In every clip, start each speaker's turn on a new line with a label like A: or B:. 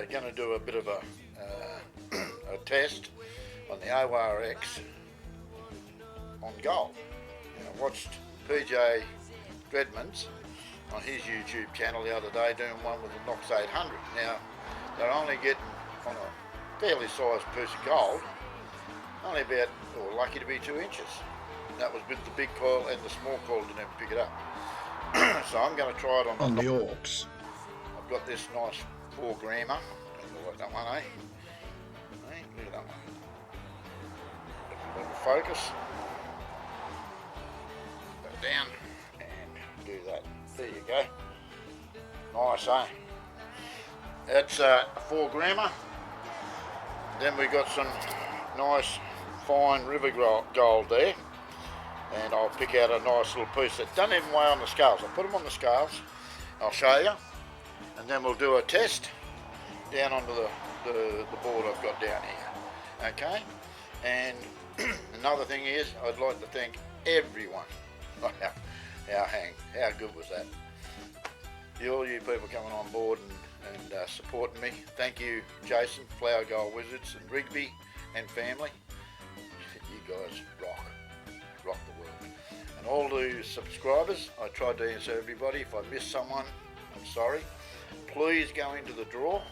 A: going to do a bit of a test on the ORX on gold. I watched PJ Dredman's on his YouTube channel the other day doing one with the Knox 800. Now, they're only getting on a fairly sized piece of gold, only about, or lucky to be 2 inches. That was with the big coil, and the small coil didn't even pick it up. So I'm going to try it on
B: the ORX.
A: I've got this nice 4 grammer. Don't like that one, eh? Hey, look at that one. Little focus. Go down and do that. There you go. Nice, eh? That's a 4 grammer. Then we got some nice fine river gold there, and I'll pick out a nice little piece that doesn't even weigh on the scales. I'll put them on the scales, I'll show you, and then we'll do a test down onto the board I've got down here. Okay, and another thing is, I'd like to thank everyone. How good was that? All you people coming on board and supporting me. Thank you, Jason, Flower Gold Wizards, and Rigby and family. You guys rock the world. And all the subscribers, I tried to answer everybody. If I missed someone, I'm sorry. Please go into the draw.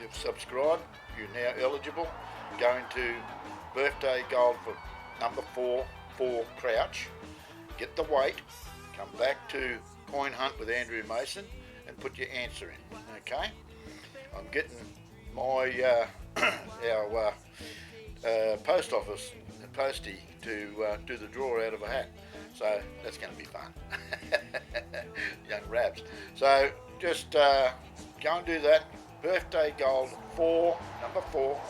A: You've subscribed, you're now eligible. Go into birthday gold for number 4 crouch. Get the weight. Come back to coin hunt with Andrew Mason and put your answer in. Okay. I'm getting my our post office postie to do the draw out of a hat, so that's going to be fun. Young Rabs. So just go and do that. Birthday gold number 4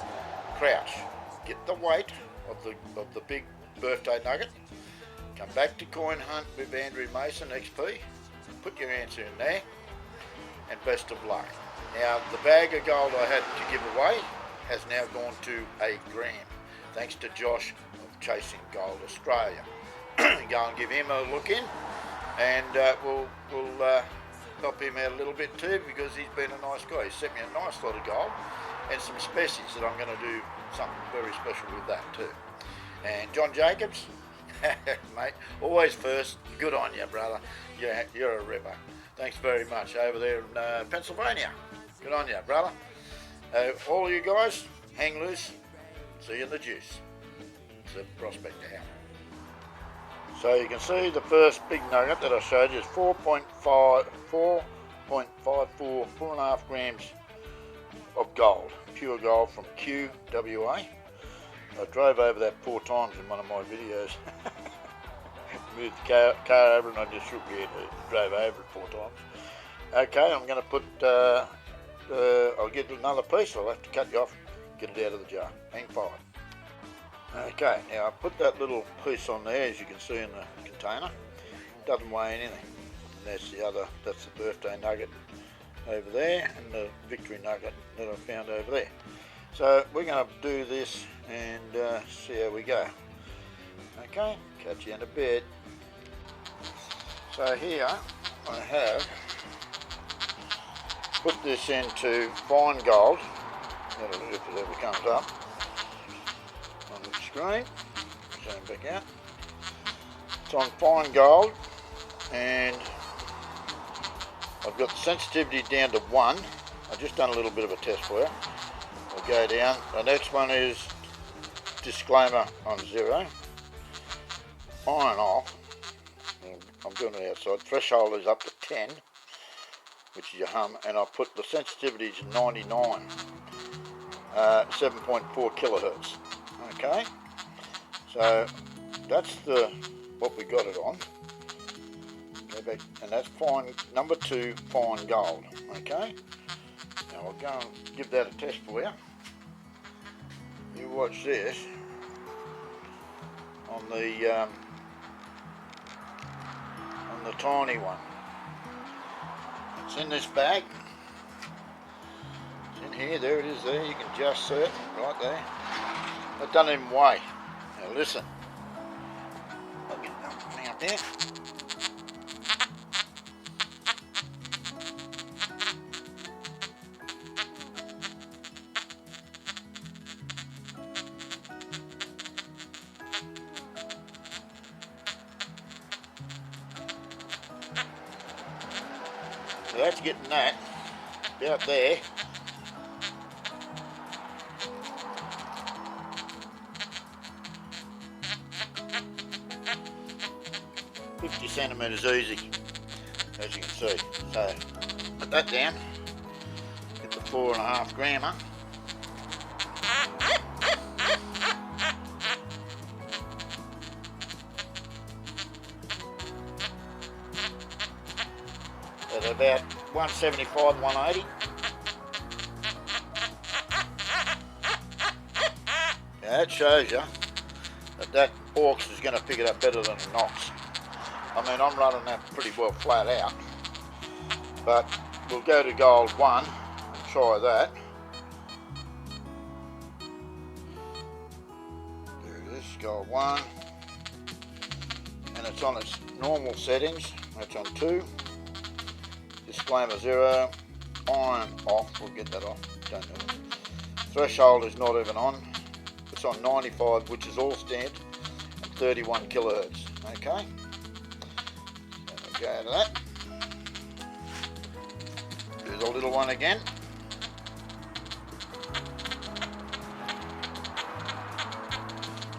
A: crouch. Get the weight of the big birthday nugget. Come back to coin hunt with Andrew Mason XP. Put your answer in there, and best of luck. Now, the bag of gold I had to give away has now gone to a gram, thanks to Josh of Chasing Gold Australia. Go and give him a look in, and we'll help him out a little bit too, because he's been a nice guy. He sent me a nice lot of gold and some species that I'm going to do something very special with that too. And John Jacobs, mate, always first. Good on you, brother. You're a ripper. Thanks very much over there in Pennsylvania. Good on you, brother. All you guys, hang loose. See you in the juice. It's a prospect now. So you can see the first big nugget that I showed you is 4.54, 4.5 grams of gold, pure gold from QWA. I drove over that 4 times in one of my videos. Moved the car over and I just shook my head and drove over it 4 times. Okay, I'm going to put, I'll get another piece. I'll have to cut you off, get it out of the jar. Hang fire. Okay, now I put that little piece on there, as you can see in the container. Doesn't weigh anything. And that's the birthday nugget over there, and the victory nugget that I found over there. So we're going to do this and see how we go. Okay, catch you in a bit. So here I have put this into fine gold. That'll do if it ever comes up on the screen. Zoom back out. It's on fine gold, and I've got the sensitivity down to 1. I've just done a little bit of a test for you. I'll go down. The next one is disclaimer on 0. On and off. I'm doing it outside. Threshold is up to 10, which is your hum, and I'll put the sensitivity to 99, 7.4 kilohertz. Okay, so that's what we got it on. Go back, and that's fine, number 2 fine gold. Okay, now I'll go and give that a test for you. You watch this on the tiny one. It's in this bag. It's in here. There it is. There, you can just see it right there. It doesn't even weigh. Now listen. I'll get that thing up there. that's getting that about there. $50cm easy, as you can see. So put that down, get the 4.5 grammer. At about 175, 180. Now that shows you that ORX is going to pick it up better than the Knox. I mean, I'm running that pretty well flat out, but we'll go to gold 1 and try that. There it is, gold 1, and it's on its normal settings. That's on 2. Disclaimer 0, iron off, we'll get that off, don't know. Threshold is not even on, it's on 95, which is all standard, and 31 kilohertz, okay? So we'll go to that. Do the little one again.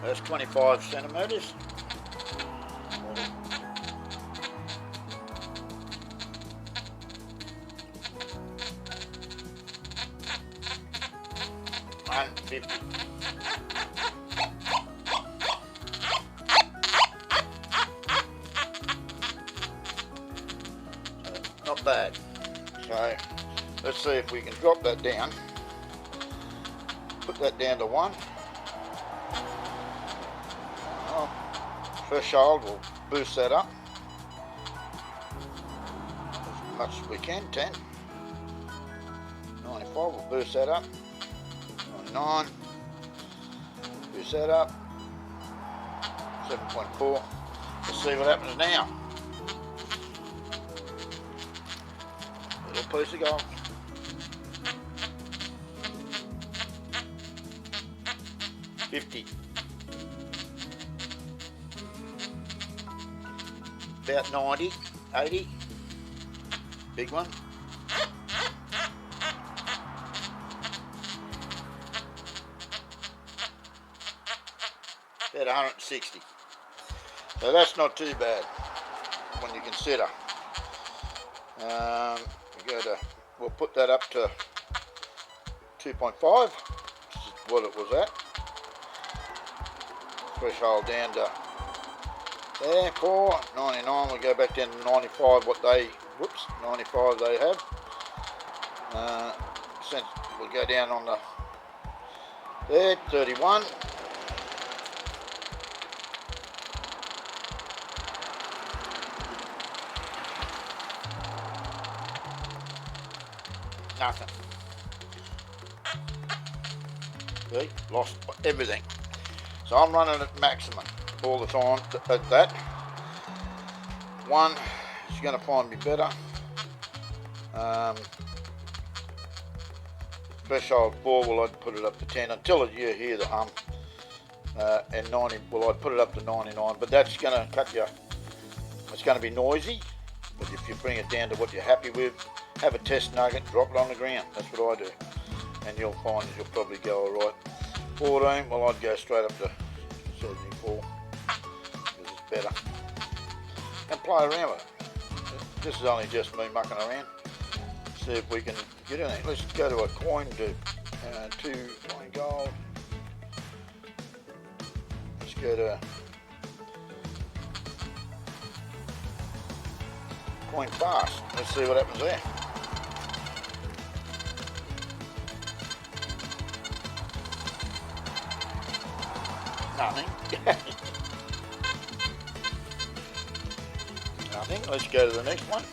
A: That's 25 centimeters. Not bad. So let's see if we can drop that down. Put that down to 1. Threshold, we'll boost that up as much as we can. 10. 95, we'll boost that up. 99, boost that up. 7.4. Let's see what happens now. Little piece of gold. $50. About 90, 80. Big one. About 160. So that's not too bad when you consider. We'll put that up to 2.5, which is what it was at. Threshold down to there, 4, 99, we'll go back down to 95, 95 they have. Since we'll go down on the, there, 31. Nothing. See, lost everything. So I'm running at maximum all the time at that. 1 is going to find me better. Threshold 4, well, I'd put it up to 10 until you hear the hum. And 90, well, I'd put it up to 99, but that's going to cut you. It's going to be noisy, but if you bring it down to what you're happy with, have a test nugget, drop it on the ground. That's what I do, and you'll find you'll probably go all right. 14, well, I'd go straight up to 74 because it's better, and play around with it. This is only just me mucking around. See if we can get in there. Let's go to a coin dupe. 2 coin gold. Let's go to coin fast. Let's see what happens there. Nothing. Nothing. Let's go to the next one.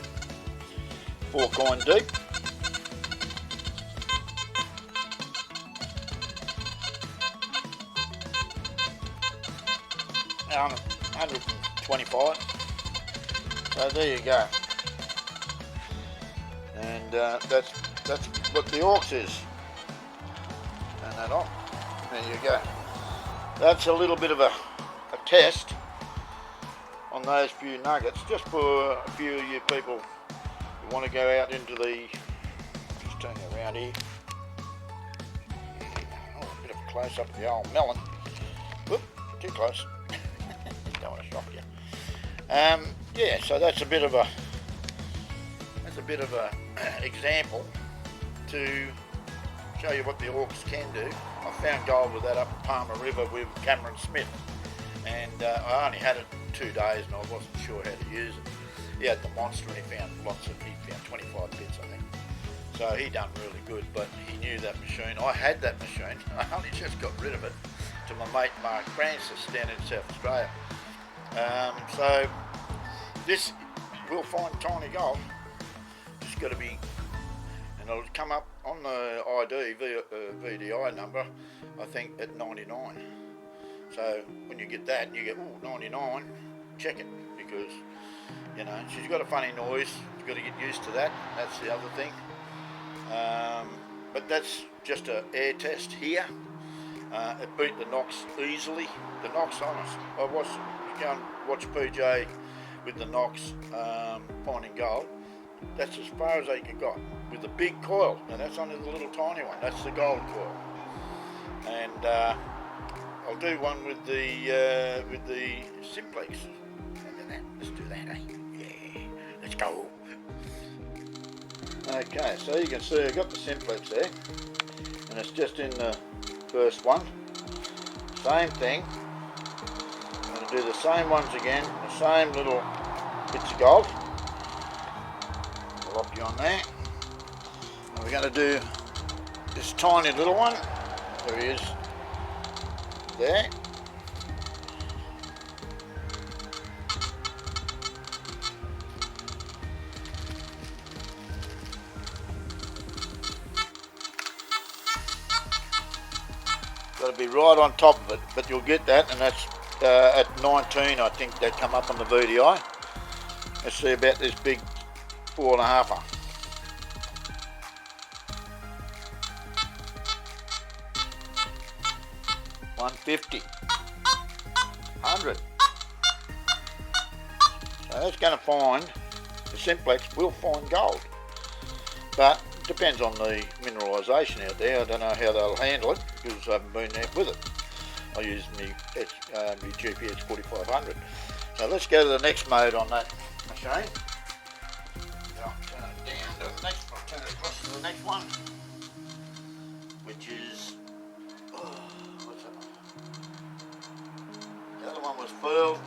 A: 4 coin deep. Now 125. So there you go. And that's what the ORX is. Turn that on. There you go. That's a little bit of a test on those few nuggets, just for a few of you people You want to go out into the, just turn it around here. Oh, a bit of a close up of the old melon. Whoop, too close. Don't want to shock you. Yeah, so that's a bit of a example to show you what the ORX can do. I found gold with that up at Palmer River with Cameron Smith, and I only had it 2 days and I wasn't sure how to use it. He had the monster and he found 25 bits, I think. So he done really good, but he knew that machine. I had that machine. I only just got rid of it to my mate Mark Francis down in South Australia. So this will find tiny gold. Just got to be, and it'll come up on the ID VDI number, I think at 99. So when you get that, you get 99. Check it, because you know she's got a funny noise. You've got to get used to that. That's the other thing. But that's just an air test here. It beat the Knox easily. The Knox, honest. I was go and watch PJ with the Knox finding gold. That's as far as they could got with the big coil. Now that's only the little tiny one. That's the gold coil. And I'll do one with the Simplex. Let's do that, eh? Yeah, let's go. Okay, so you can see I've got the Simplex there, and it's just in the first one. Same thing. I'm going to do the same ones again, the same little bits of gold. I'll lock you on there. And we're going to do this tiny little one. There he is. There. Got to be right on top of it, but you'll get that, and that's at 19, I think that come up on the VDI. Let's see about this big 4.5er. $150, $100. So that's going to find, the Simplex will find gold, but depends on the mineralisation out there. I don't know how they'll handle it because I haven't been there with it. I use my GPS 4500. So let's go to the next mode on that machine. I'll turn it down to the next. I'll turn it across to the next one, which is what's that one? The other one was furled.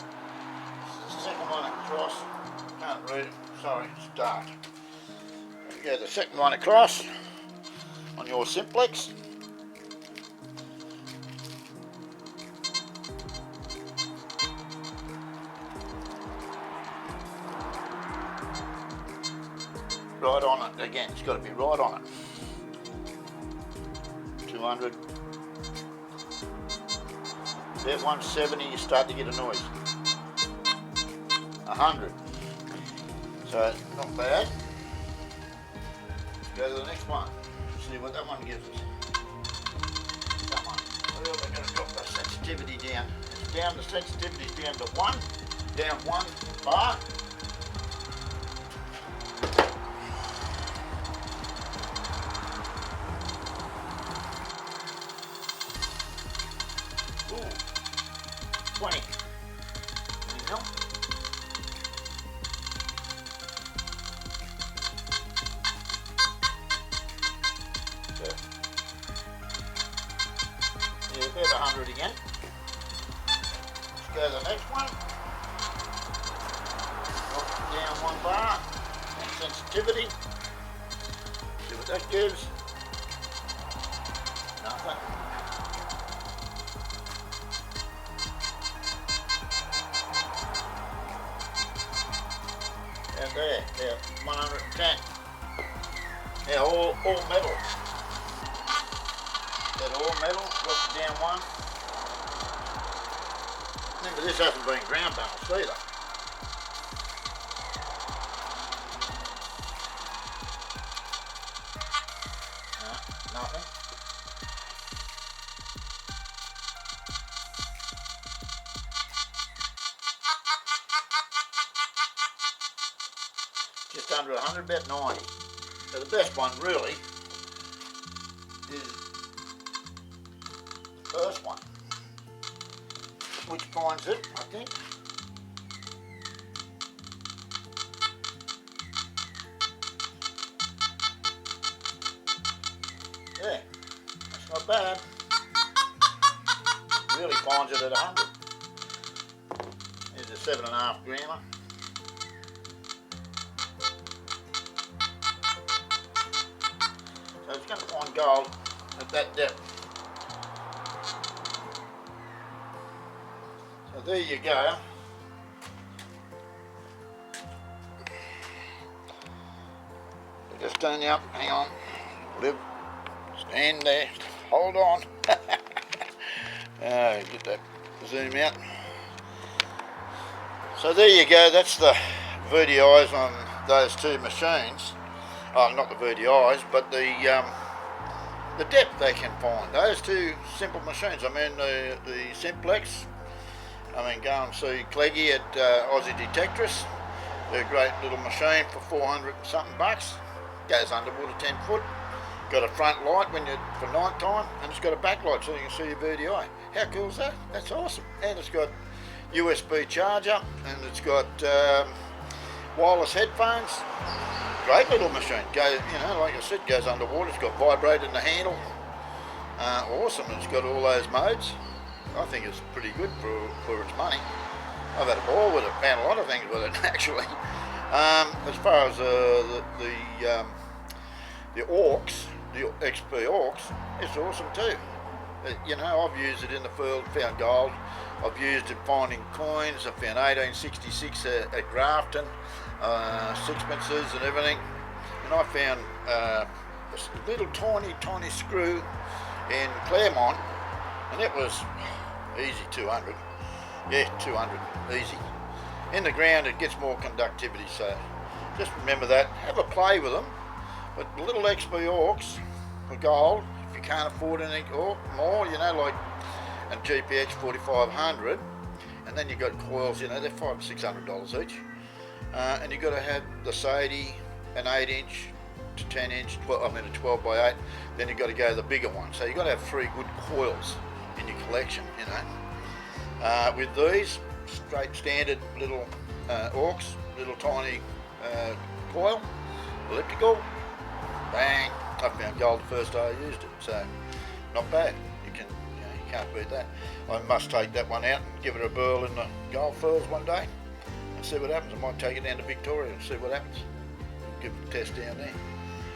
A: This is the second one across. Can't read it. Sorry, it's dark. Go the second one across on your Simplex. Right on it again, it's got to be right on it. 200. About 170 you start to get a noise. 100. So not bad. Go to the next one, see what that one gives us. That one. Well, we're going to drop the sensitivity down. It's down, the sensitivity is down to 1, down 1 bar. Ooh, 20. There you go. Yeah, about 100 again. Let's go to the next one. Drop it down 1 bar. And sensitivity. See what that gives. Nothing. And there, 110. Yeah, all metal. That all metal, drop it down 1. Remember, this hasn't been ground balanced either. No, nothing. just under 100, about 90. So the best one really is the first one, which finds it, I think. Yeah, that's not bad. Really finds it at 100. Here's a 7.5 grammer. So it's going to find gold at that depth. So there you go. Just turn you up, hang on, live, stand there, hold on. Get that zoom out. So there you go, that's the VDIs on those two machines. Oh, not the VDIs, but the depth they can find. Those two simple machines. I mean the Simplex. I mean, go and see Cleggy at Aussie Detectors. They're a great little machine for 400 and something bucks. Goes underwater 10 foot. Got a front light when you for night time, and it's got a backlight so you can see your VDI. How cool is that? That's awesome. And it's got USB charger, and it's got wireless headphones. Great little machine. Like I said, goes underwater. It's got vibrate in the handle. Awesome. It's got all those modes. I think it's pretty good for its money. I've had a ball with it. Found a lot of things with it actually. As far as the ORX, the XP ORX, it's awesome too. I've used it in the field, found gold. I've used it finding coins. I found 1866 at Grafton, sixpences and everything. And I found a little tiny screw in Claremont, and it was easy 200. Yeah, 200, easy. In the ground it gets more conductivity, so just remember that. Have a play with them. But the little XP ORX for gold, if you can't afford anything more, like a GPX 4500, and then you've got coils, they're $500 to $600 each, and you've got to have the Sadie, an 8-inch to 10-inch, a 12 by 8, then you've got to go the bigger one. So you've got to have 3 good coils in your collection, With these, straight standard little ORX, little tiny coil, elliptical, bang, I found gold the first day I used it, so not bad. You can't beat that. I must take that one out and give it a burl in the gold fields one day and see what happens. I might take it down to Victoria and see what happens. Give it a test down there.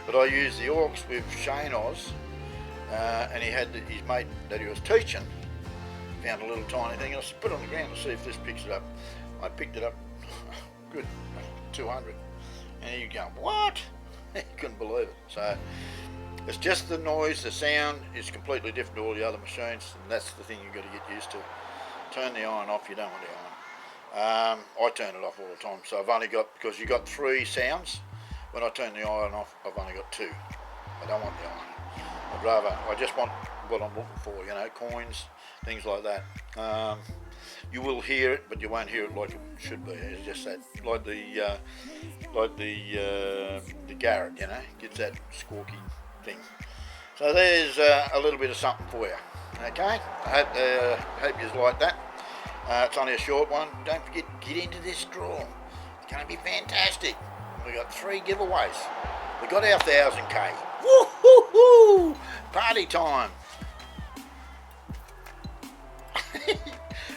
A: But I used the ORX with crouchOz, and he had his mate that he was teaching found a little tiny thing, and I put it on the ground to see if this picks it up. I picked it up, good, 200, and you go, what? You couldn't believe it. So it's just the noise, the sound is completely different to all the other machines, and that's the thing you've got to get used to. Turn the iron off, you don't want the iron. I turn it off all the time, so I've only got, because you got 3 sounds, when I turn the iron off, I've only got 2. I don't want the iron. I just want what I'm looking for, coins, things like that. You will hear it, but you won't hear it like it should be. It's just that, like the Garrett, gets that squawky thing. So there's a little bit of something for you. Okay, I hope you like that. It's only a short one. Don't forget, get into this draw. It's going to be fantastic. We've got 3 giveaways. We got our 1,000K. Woo-hoo-hoo! Party time.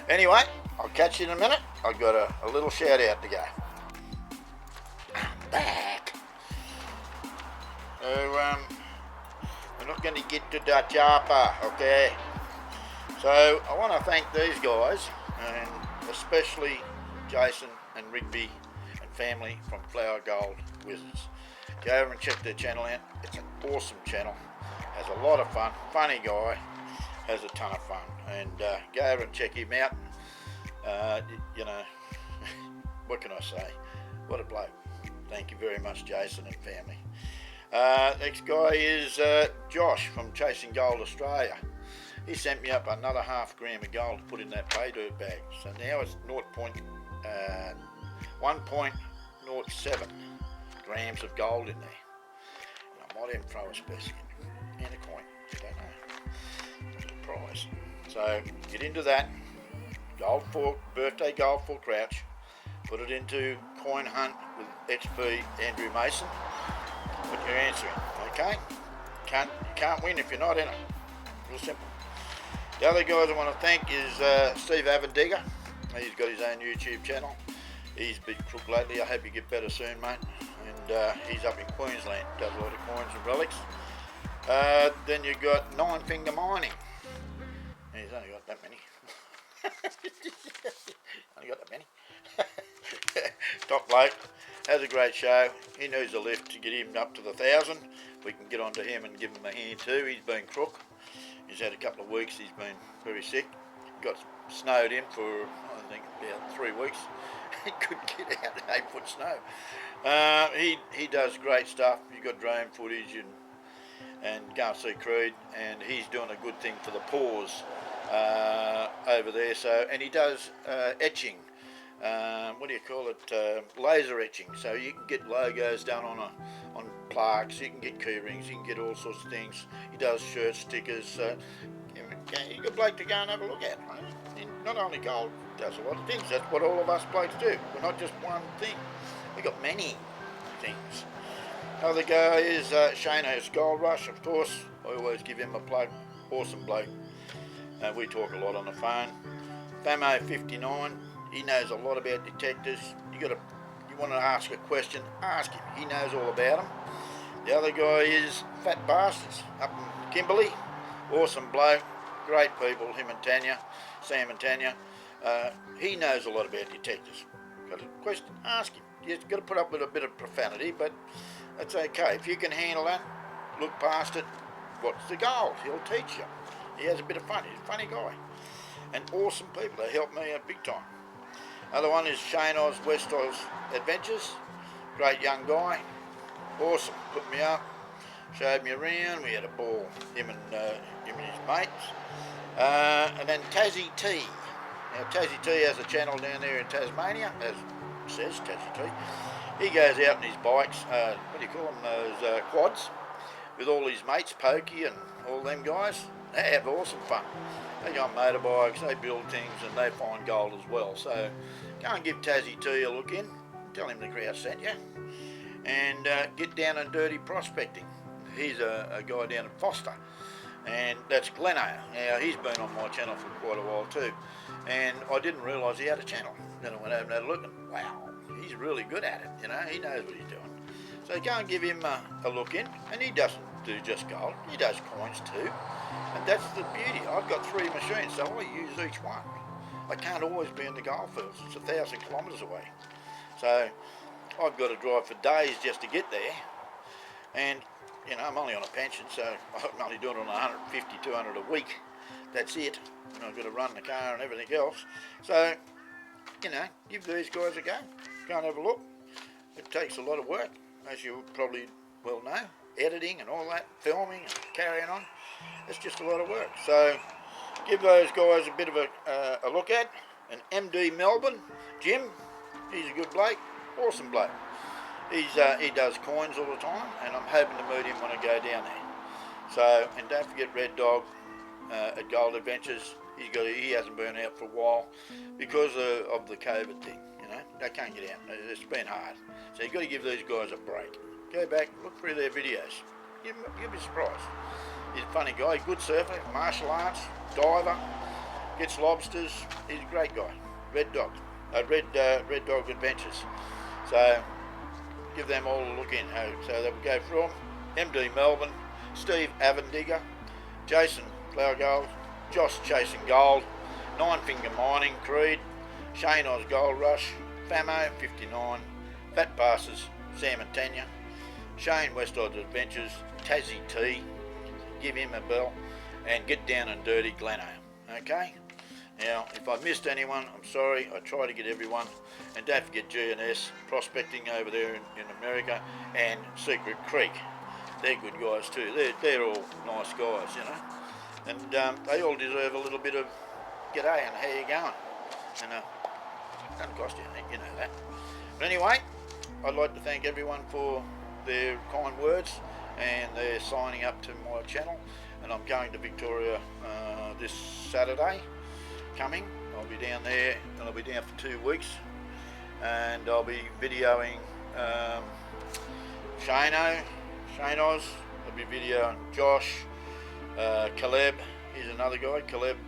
A: Anyway, I'll catch you in a minute. I've got a little shout out to go. I'm back. So, we're not going to get to the chopper, okay? So, I want to thank these guys, and especially Jason and Rigby and family from Flower Gold Wizards. Go over and check their channel out. It's an awesome channel. Has a lot of fun. Funny guy. Has a ton of fun. And go over and check him out. What can I say? What a bloke. Thank you very much, Jason and family. Next guy is Josh from Chasing Gold Australia. He sent me up another ½ gram of gold to put in that pay dirt bag. So now it's 1.07 grams of gold in there. And I might even throw a specimen and a coin, you don't know. Prize. So get into that. Gold fork, birthday gold fork crouch. Put it into coin hunt with XP Andrew Mason. Put your answer in, okay? You can't win if you're not in it. Real simple. The other guys I want to thank is Steve Avendigger. He's got his own YouTube channel. He's been crook lately. I hope you get better soon, mate. And he's up in Queensland. Does a lot of coins and relics. Then you've got Nine Finger Mining. He's only got that many. Only got that many. Top bloke. Has a great show. He needs a lift to get him up to the 1,000. We can get onto him and give him a hand too. He's been crook. He's had a couple of weeks. He's been very sick. Got snowed in for, I think, about 3 weeks. He couldn't get out in 8-foot snow. He does great stuff. You've got drone footage and go and see Creed, and he's doing a good thing for the paws over there. So, and he does etching. What do you call it? Laser etching. So you can get logos done on plaques. You can get key rings. You can get all sorts of things. He does shirt stickers. You're a bloke to go and have a look at. Right? Not only gold, he does a lot of things. That's what all of us blokes do. We're not just one thing. We've got many things. Other guy is Shano's Gold Rush, of course. I always give him a plug. Awesome bloke. We talk a lot on the phone. Famo 59. He knows a lot about detectors. You want to ask a question, ask him. He knows all about them. The other guy is Fat Bastards up in Kimberley. Awesome bloke, great people. Him and Tanya, Sam and Tanya. He knows a lot about detectors. Got a question, ask him. You've got to put up with a bit of profanity, but that's okay. If you can handle that, look past it. What's the goal? He'll teach you. He has a bit of fun. He's a funny guy. And awesome people. They help me out big time. Other one is crouchOz Westall's Adventures. Great young guy. Awesome. Put me up. Showed me around. We had a ball. Him and his mates. And then Tassie T. Now Tassie T has a channel down there in Tasmania, as it says, Tassie T. He goes out on his bikes, what do you call them, those quads, with all his mates, Pokey and all them guys. They have awesome fun. They go on motorbikes, they build things, and they find gold as well. So go and give Tassie T a look in. Tell him the Crouch sent you. And get down and dirty prospecting. He's a guy down in Foster. And that's Gleno. Now, he's been on my channel for quite a while too. And I didn't realise he had a channel. Then I went over and had a look, and wow, he's really good at it. You know, he knows what he's doing. So go and give him a look in. And he doesn't do just gold. He does coins too. And that's the beauty. I've got 3 machines, so I use each one. I can't always be in the gold fields. It's 1,000 kilometres away. So I've got to drive for days just to get there. And, you know, I'm only on a pension, so I'm only doing it on 150, 200 a week. That's it. And I've got to run the car and everything else. So, you know, give these guys a go. Go and have a look. It takes a lot of work, as you probably well know. Editing and all that, filming and carrying on. It's just a lot of work. So give those guys a bit of a look at. And MD Melbourne, Jim, he's a good bloke, awesome bloke. He does coins all the time, and I'm hoping to meet him when I go down there. So, and don't forget Red Dog at Gold Adventures. He hasn't been out for a while because of the COVID thing. You know, they can't get out. It's been hard. So you've got to give these guys a break. Go back, look through their videos. You'll be surprised. He's a funny guy, good surfer, martial arts, diver, gets lobsters. He's a great guy. Red Dog Adventures. So give them all a look in. So they will go from MD Melbourne, Steve Avendigger, Jason Flower Gold, Josh Chasing Gold, Nine Finger Mining, Creed, crouchOz Gold Rush, Famo 59, Fat Passes, Sam and Tanya, Shane Westall's Adventures, Tassie T, give him a bell, and get down and dirty Gleno. Okay? Now, if I missed anyone, I'm sorry. I try to get everyone. And don't forget G&S Prospecting over there in America, and Secret Creek. They're good guys too. They're all nice guys, you know. And they all deserve a little bit of g'day and how you going. And it doesn't cost you anything, you know that. But anyway, I'd like to thank everyone for their kind words and their signing up to my channel. And I'm going to Victoria this Saturday coming. I'll be down there and I'll be down for 2 weeks, and I'll be videoing crouchOz. I'll be videoing Josh, Caleb, he's another guy, Caleb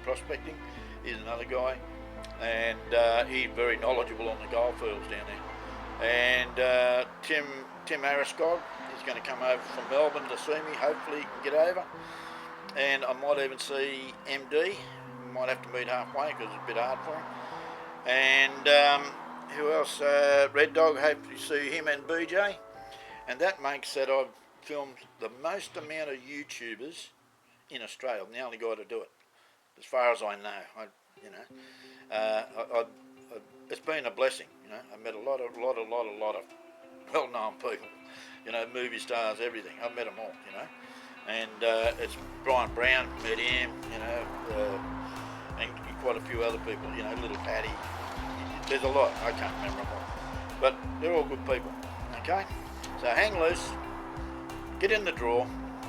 A: Prospecting, he's another guy, and he's very knowledgeable on the gold fields down there. And Tim Harriscott is going to come over from Melbourne to see me. Hopefully he can get over, and I might even see MD. Might have to meet halfway because it's a bit hard for him. And who else? Red Dog, hopefully see him and BJ. And that makes that I've filmed the most amount of YouTubers in Australia. I'm the only guy to do it, as far as I know. It's been a blessing. I met a lot of well-known people. Movie stars, everything. I've met them all. And it's Brian Brown, met him. And quite a few other people. Little Paddy. There's a lot. I can't remember them all, but they're all good people. Okay. So hang loose, get in the drawer,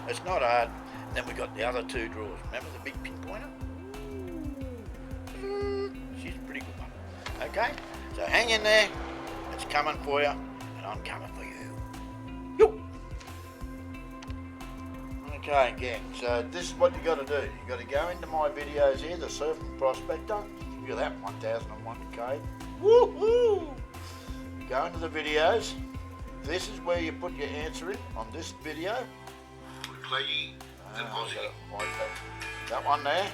A: it's not hard. Then we got the other 2 drawers. Remember the big pinpointer? She's a pretty good one. Okay, so hang in there, it's coming for you, and I'm coming for you. Yo! Okay, gang, so this is what you got to do. You got to go into my videos here, the Surfing Prospector. Look at that, 1001K. Woohoo! Go into the videos. This is where you put your answer in on this video.
B: Cleggy and Aussie.
A: That one there.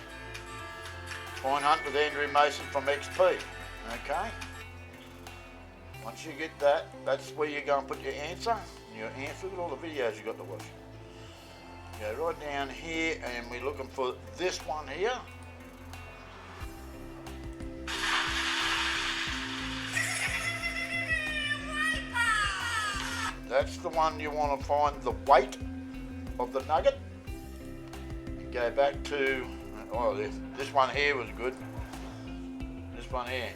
A: Point hunt with Andrew Mason from XP. Okay. Once you get that, that's where you go and put your answer. Look at all the videos you got to watch. Go right down here, and we're looking for this one here. That's the one you want to find the weight of the nugget. Go back to, this one here was good. This one here.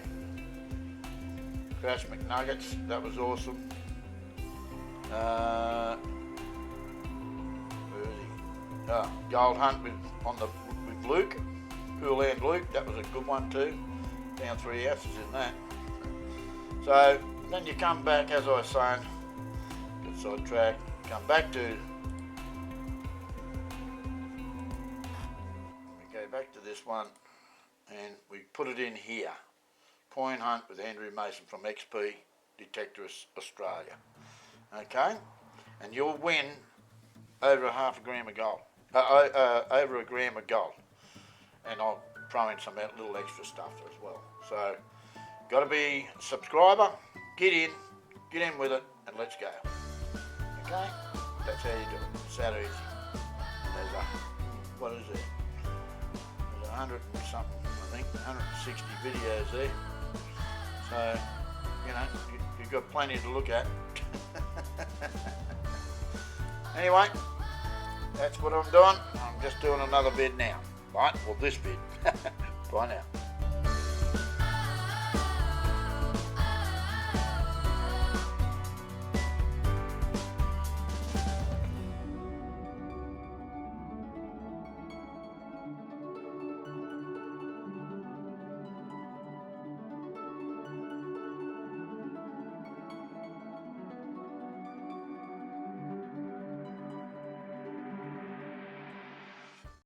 A: Crouch McNuggets, that was awesome. Where is he? Gold Hunt with Luke. Pool Land Luke, that was a good one too. Down 3 ounces in that. So then you come back, as I was saying, sidetrack, come back to, we go back to this one, and we put it in here. Point hunt with Andrew Mason from XP Detector Australia. Okay, and you'll win over half a gram of gold, over a gram of gold, and I'll throw in some little extra stuff as well. So, got to be a subscriber. Get in with it, and let's go. Okay, that's how you do it. It's that easy. There's what is it? There's 100 and something, I think, 160 videos there. So, you've got plenty to look at. Anyway, that's what I'm doing. I'm just doing another vid now. Right? Well, this vid. Bye now.